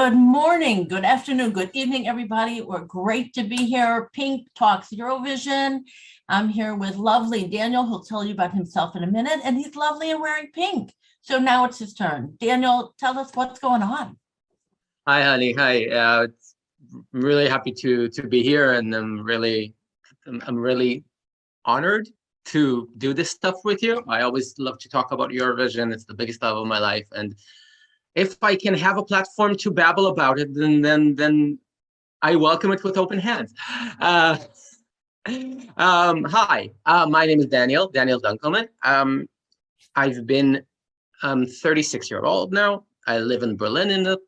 Good morning, good afternoon, good evening, everybody. We're great to be here. Pink Talks Eurovision. I'm here with lovely Daniel, who'll tell you about himself in a minute, and he's lovely and wearing pink. So now it's his turn. Daniel, tell us what's going on. Hi, Hani. Hi. I'm really happy to be here, and I'm really honored to do this stuff with you. I always love to talk about Eurovision. It's the biggest love of my life, and if I can have a platform to babble about it, then I welcome it with open hands. Hi, my name is Daniel Dunkelman. I've been 36 years old now. I live in Berlin in the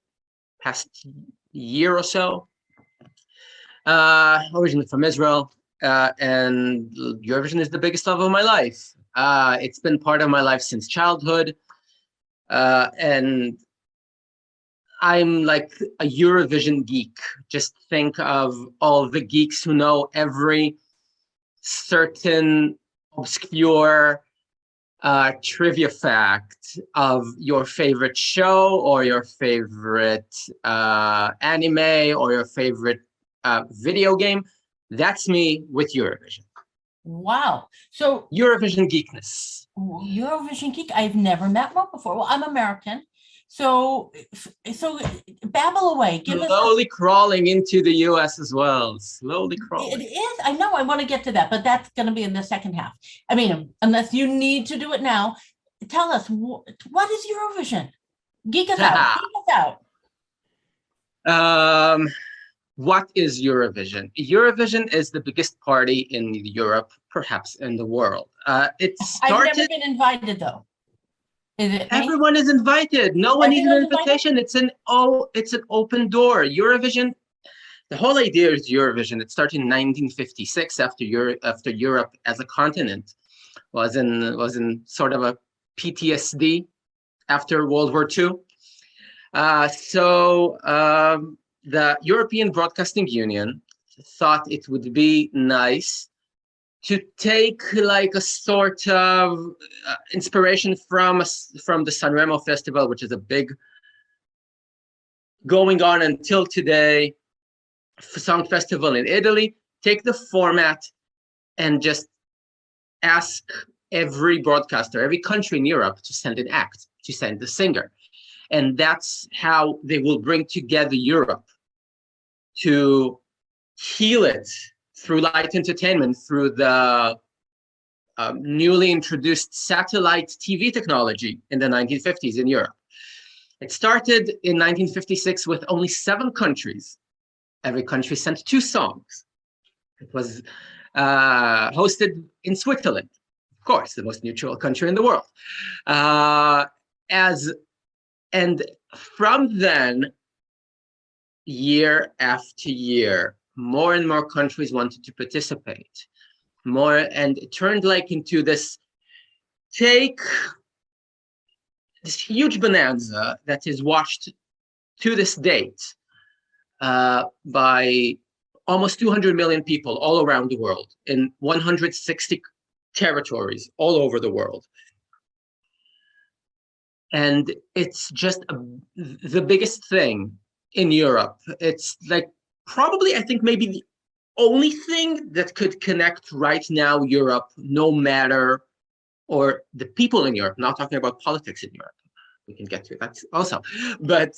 past year or so. Originally from Israel, and Eurovision is the biggest love of my life. It's been part of my life since childhood, and I'm like a Eurovision geek. Just think of all the geeks who know every certain obscure trivia fact of your favorite show or your favorite anime or your favorite video game. That's me with Eurovision. Wow. So Eurovision geekness. Eurovision geek, I've never met one before. Well, I'm American. So babble away. Give Slowly crawling into the US as well. Slowly crawling. It is. I know. I want to get to that, but that's going to be in the second half. I mean, unless you need to do it now, tell us what is Eurovision? Geek us out. Geek us out. What is Eurovision? Eurovision is the biggest party in Europe, perhaps in the world. It started. I've never been invited though. Is it Everyone is invited. No one needs an invitation. It's an open door. Eurovision. The whole idea is Eurovision. It started in 1956 after Europe as a continent was in sort of a PTSD after World War II. The European Broadcasting Union thought it would be nice to take like a sort of inspiration from the Sanremo Festival, which is a big, going on until today, song festival in Italy, take the format and just ask every broadcaster, every country in Europe to send an act, to send a singer. And that's how they will bring together Europe to heal it through light entertainment, through the newly introduced satellite TV technology in the 1950s in Europe. It started in 1956 with only 7 countries. Every country sent 2 songs. It was hosted in Switzerland, of course, the most neutral country in the world. And from then, year after year, more and more countries wanted to participate. And it turned like into this huge bonanza that is watched to this date by almost 200 million people all around the world in 160 territories all over the world. And it's just the biggest thing in Europe. It's like probably, I think, maybe the only thing that could connect right now Europe, no matter, or the people in Europe, not talking about politics in Europe. We can get to that also. But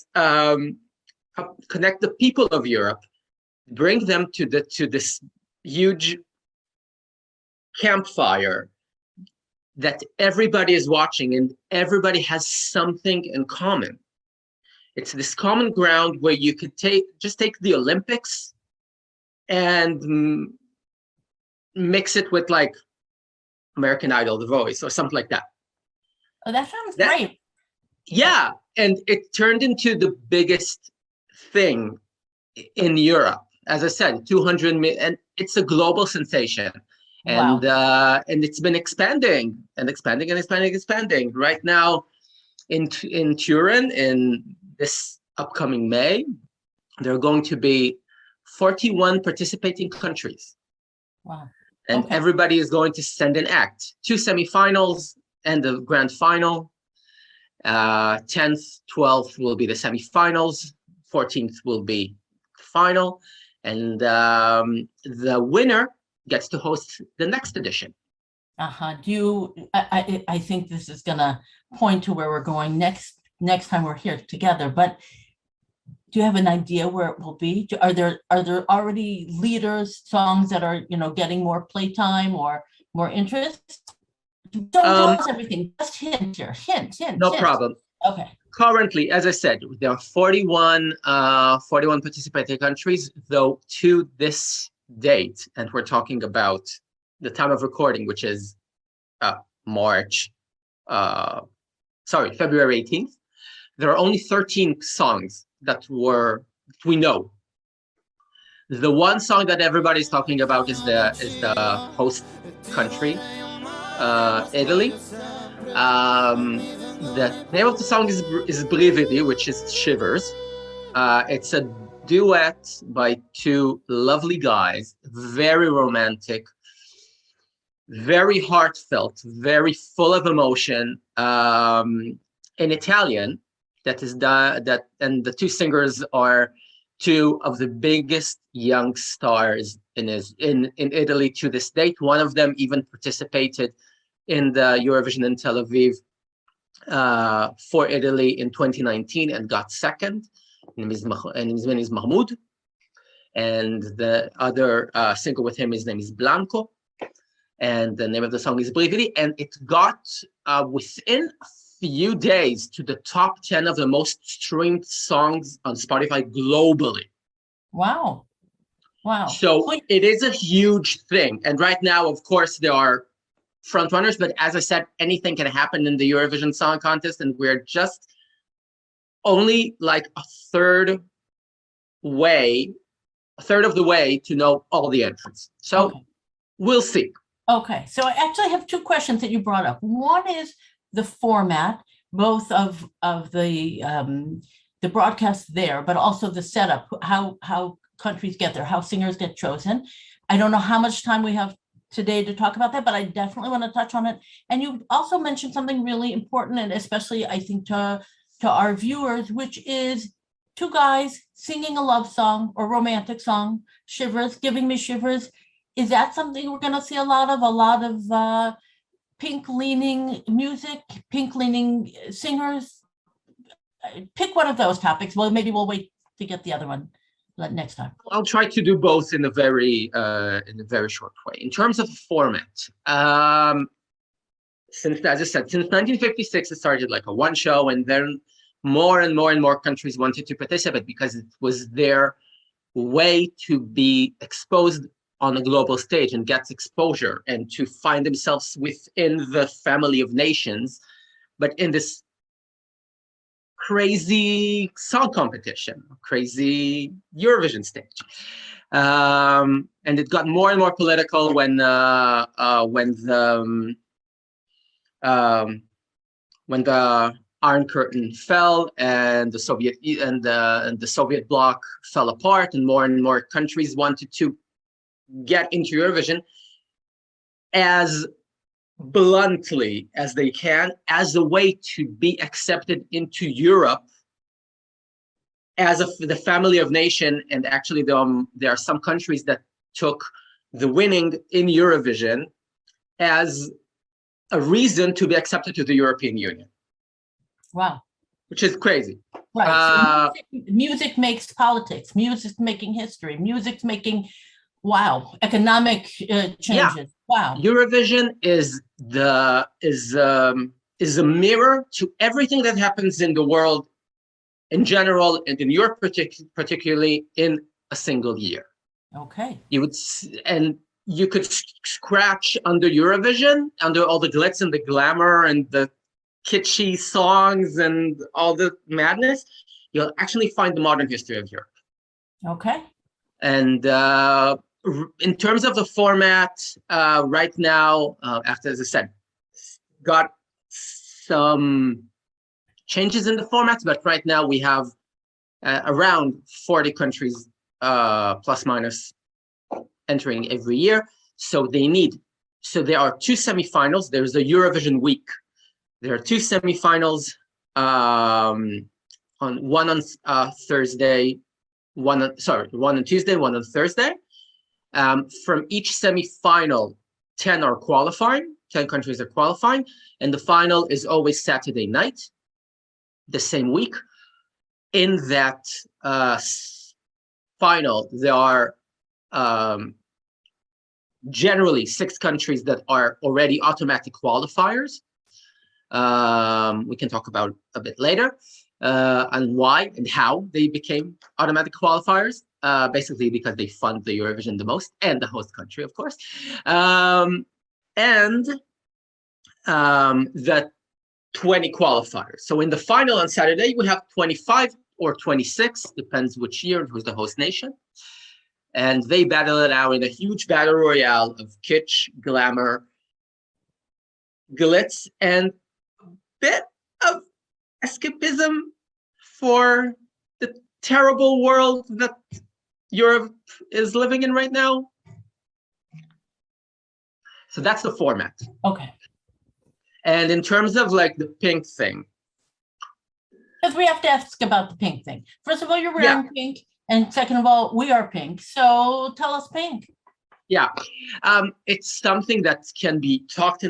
connect the people of Europe, bring them to this huge campfire that everybody is watching and everybody has something in common. It's this common ground where you could just take the Olympics and mix it with like American Idol, The Voice, or something like that. Oh, that sounds great. Yeah, and it turned into the biggest thing in Europe. As I said, 200 million, and it's a global sensation. And wow. And it's been expanding and expanding and expanding. Right now, in Turin, in this upcoming May, there are going to be 41 participating countries. Wow. And everybody is going to send an act. 2 semifinals and the grand final. 10th, 12th will be the semifinals. 14th will be final, and the winner gets to host the next edition. I think this is gonna point to where we're going next time we're here together, but do you have an idea where it will be? Are there already leaders, songs that are, getting more playtime or more interest? Don't tell us everything, just hint here, hint. No problem. Okay. Currently, as I said, there are 41 participating countries, though to this date, and we're talking about the time of recording, which is February 18th. There are only 13 songs that we know. The one song that everybody's talking about is the host country, Italy. The name of the song is Brividi, which is Shivers. It's a duet by two lovely guys, very romantic, very heartfelt, very full of emotion, in Italian. And the two singers are two of the biggest young stars in Italy to this date. One of them even participated in the Eurovision in Tel Aviv for Italy in 2019 and got second. His name is Mahmoud, and the other singer with him, his name is Blanco, and the name of the song is Brividi, and it got within a few days to the top 10 of the most streamed songs on Spotify globally. Wow. So it is a huge thing, and right now, of course, there are front runners, but as I said, anything can happen in the Eurovision Song Contest, and we're just only like a third of the way to know all the entrants. So We'll see. Okay, so I actually have two questions that you brought up. One is the format, both of the broadcast there, but also the setup, how countries get there, how singers get chosen. I don't know how much time we have today to talk about that, but I definitely want to touch on it. And you also mentioned something really important, and especially I think to our viewers, which is two guys singing a love song or romantic song, Shivers, giving me shivers. Is that something we're going to see a lot of pink-leaning music, pink-leaning singers? Pick one of those topics. Well, maybe we'll wait to get the other one next time. I'll try to do both in a very short way. In terms of format, since, as I said, since 1956, it started like a one show, and then more and more countries wanted to participate because it was their way to be exposed on a global stage and get exposure and to find themselves within the family of nations, but in this crazy song competition, crazy Eurovision stage. And it got more and more political when the Iron Curtain fell and the Soviet bloc fell apart, and more countries wanted to get into Eurovision as bluntly as they can, as a way to be accepted into Europe as the family of nation. And actually, there are some countries that took the winning in Eurovision as a reason to be accepted to the European Union. Wow. Which is crazy. Right. So music makes politics, music's making history, music's making, economic changes. Yeah. Wow. Eurovision is a mirror to everything that happens in the world in general, and in Europe particularly, in a single year. Okay. You could scratch under Eurovision, under all the glitz and the glamour and the kitschy songs and all the madness, you'll actually find the modern history of Europe. Okay. And in terms of the format, right now, after, as I said, got some changes in the formats, but right now we have around 40 countries, plus minus, entering every year. So there are two semifinals. There's a Eurovision week. There are two semifinals one on Thursday, one on Tuesday, one on Thursday. From each semifinal, 10 are qualifying, 10 countries are qualifying, and the final is always Saturday night, the same week. In that final, there are generally 6 countries that are already automatic qualifiers. We can talk about a bit later, and why and how they became automatic qualifiers. Basically because they fund the Eurovision the most, and the host country, of course. And the 20 qualifiers. So in the final on Saturday, we have 25 or 26, depends which year, who's the host nation. And they battle it out in a huge battle royale of kitsch, glamour, glitz, and a bit of escapism for the terrible world that Europe is living in right now. So that's the format. Okay. And in terms of like the pink thing. Because we have to ask about the pink thing. First of all, you're wearing pink. And second of all, we are pink. So tell us pink. Yeah. It's something that can be talked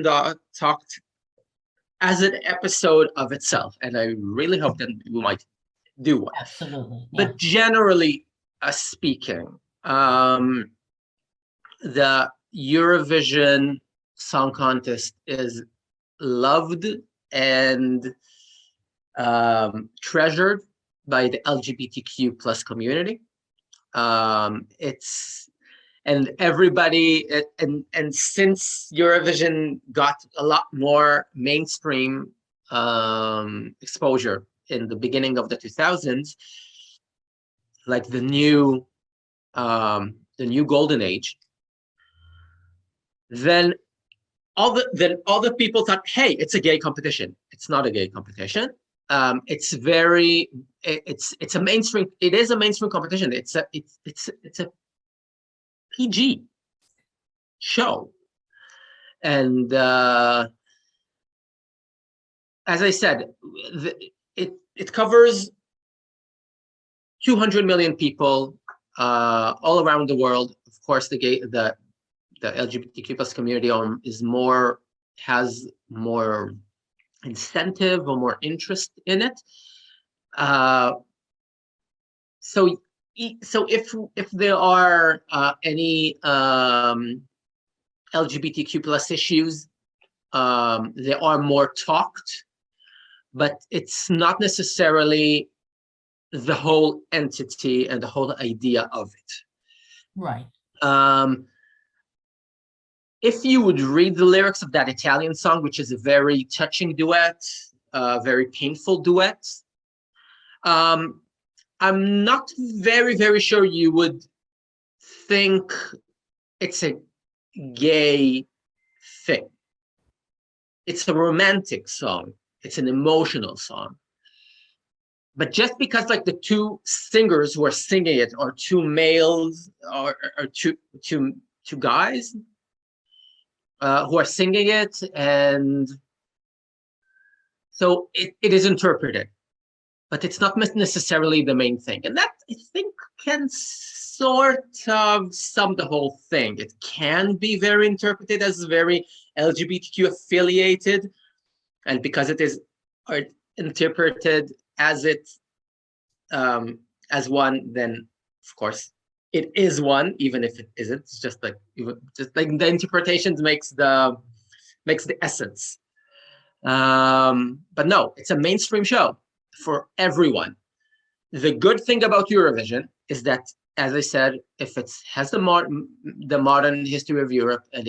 as an episode of itself. And I really hope that we might do one. Absolutely. Yeah. But generally speaking, the Eurovision Song Contest is loved and treasured by the LGBTQ plus community. And everybody, and since Eurovision got a lot more mainstream exposure in the beginning of the 2000s, like the new golden age, then all the people thought, hey, it's a gay competition. It's not a gay competition. It's a mainstream. It is a mainstream competition. It's a PG show, and as I said, it covers 200 million people all around the world. Of course, the LGBTQ plus community has more incentive or more interest in it. So if there are any LGBTQ plus issues, they are more talked, but it's not necessarily the whole entity and the whole idea of it. Right. If you would read the lyrics of that Italian song, which is a very touching duet, very painful duet, I'm not very, very sure you would think it's a gay thing. It's a romantic song. It's an emotional song. But just because like the two singers who are singing it are two males or two guys who are singing it, and so it is interpreted, but it's not necessarily the main thing. And that, I think, can sort of sum the whole thing. It can be very interpreted as very LGBTQ affiliated, and because it is interpreted as as one, then of course it is one, even if it isn't. It's just like the interpretations makes the essence. But no, it's a mainstream show for everyone. The good thing about Eurovision is that, as I said, if it has the modern history of Europe, and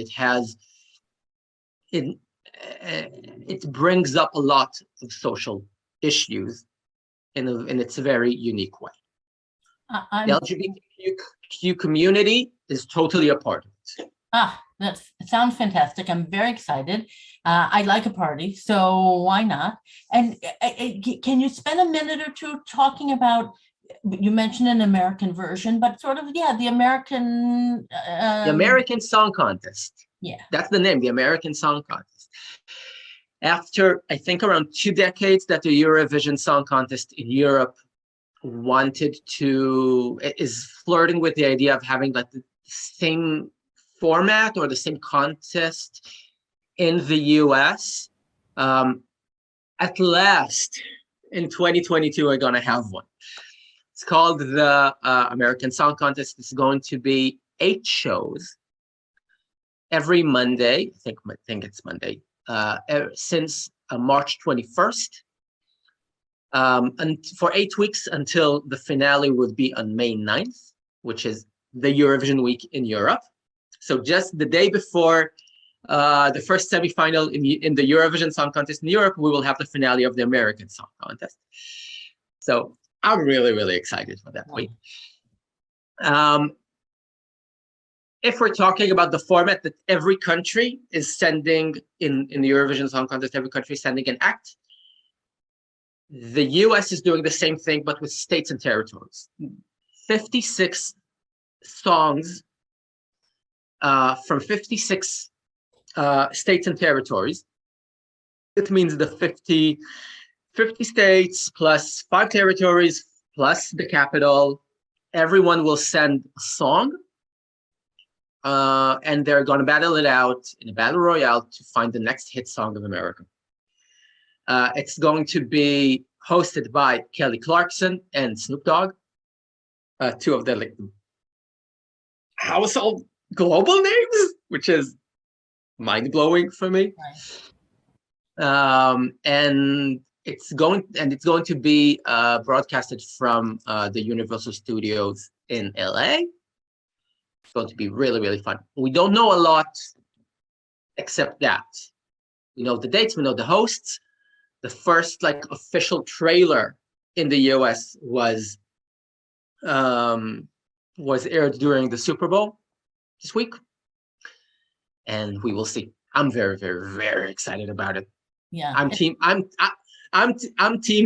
it brings up a lot of social issues in its very unique way. The LGBTQ community is totally a part of it. That sounds fantastic. I'm very excited. I like a party, so why not? And can you spend a minute or two talking about, you mentioned an American version, but sort of, the American... the American Song Contest. Yeah. That's the name, the American Song Contest. After, I think, around 2 decades that the Eurovision Song Contest in Europe is flirting with the idea of having like the same format or the same contest in the US. At last, in 2022, we're going to have one. It's called the American Song Contest. It's going to be 8 shows every Monday. I think it's Monday. Since March 21st, and for 8 weeks until the finale would be on May 9th, which is the Eurovision week in Europe. So just the day before the first semifinal in the Eurovision Song Contest in Europe, we will have the finale of the American Song Contest. So I'm really, really excited for that week. If we're talking about the format that every country is sending in the Eurovision Song Contest, every country is sending an act. The US is doing the same thing, but with states and territories. 56 songs from 56 states and territories. It means the 50 states plus 5 territories plus the capital. Everyone will send a song. And they're going to battle it out in a battle royale to find the next hit song of America. It's going to be hosted by Kelly Clarkson and Snoop Dogg, 2 of the like, household global names, which is mind-blowing for me. Right. And it's going to be broadcasted from the Universal Studios in LA. It's going to be really, really fun. We don't know a lot except that. We know the dates, we know the hosts. The first like official trailer in the US was aired during the Super Bowl this week. And we will see. I'm very, very, very excited about it. Yeah. I'm team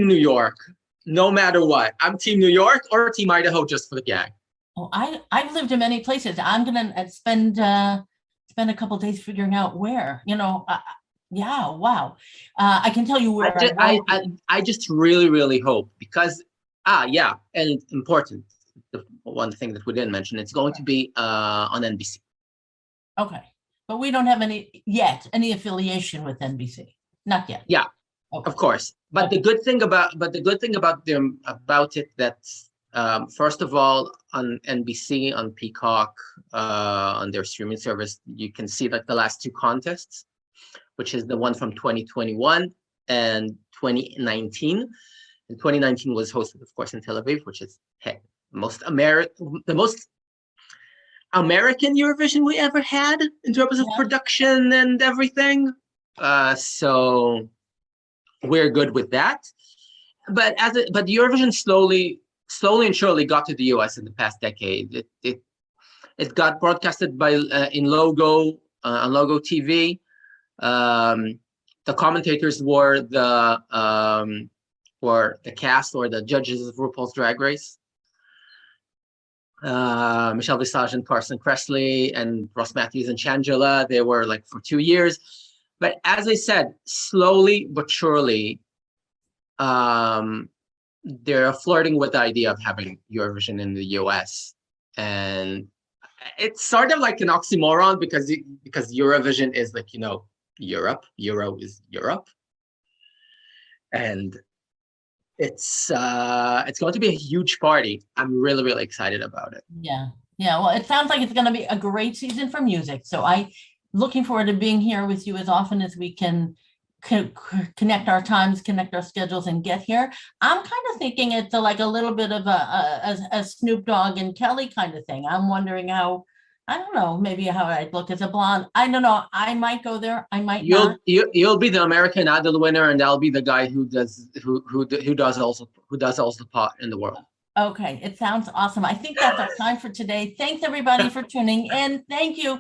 New York, no matter what. I'm team New York or team Idaho just for the gag. Oh, I've lived in many places. I'm gonna spend a couple of days figuring out where. Yeah, wow. I can tell you where I just really, really hope because and important. The one thing that we didn't mention, it's going to be on NBC. Okay, but we don't have any affiliation with NBC. Not yet. Yeah, okay. Of course. But okay. the good thing about it that. First of all, on NBC, on Peacock, on their streaming service, you can see like the last 2 contests, which is the one from 2021 and 2019. And 2019 was hosted, of course, in Tel Aviv, which is the most American Eurovision we ever had in terms of production and everything. So we're good with that. But Eurovision slowly and surely got to the US in the past decade. It got broadcasted in Logo on Logo TV. The commentators were the cast or the judges of RuPaul's Drag Race. Michelle Visage and Carson Kressley and Ross Matthews and Shangela. They were like for 2 years. But as I said, slowly but surely, they're flirting with the idea of having Eurovision in the US. And it's sort of like an oxymoron because Eurovision is like, Europe. Euro is Europe. And it's going to be a huge party. I'm really, really excited about it. Yeah. Well, it sounds like it's going to be a great season for music. So I'm looking forward to being here with you as often as we can connect our times, connect our schedules, and get here. I'm kind of thinking it's like a little bit of a Snoop Dogg and Kelly kind of thing. I'm wondering maybe how I'd look as a blonde. I don't know. I might go there. I might not. You'll be the American Idol winner, and I'll be the guy who does all the pot in the world. Okay, it sounds awesome. I think that's our time for today. Thanks everybody for tuning in. Thank you.